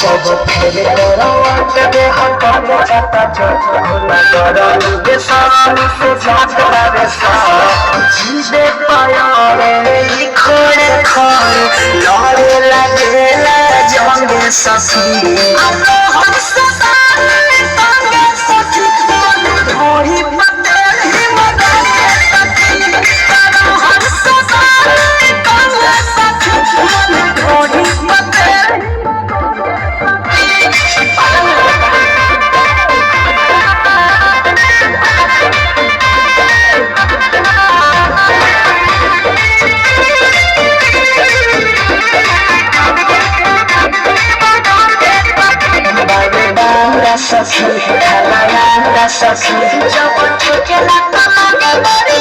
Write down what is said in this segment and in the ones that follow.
जब फिर करवट दे हटल जाता झोला गरम के सानी से जाता रे सा जीवे पाया रे खोरे खोरे लहरे लगेला जंग सखी हम सतारे संग सखी धोरी पते ही मदन सखी हम सतारे संग सखी धोरी पते सखी हलाया सखी जब तुझे लगा लगे बड़ी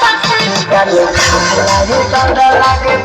सखी गले खाला रे डर लगे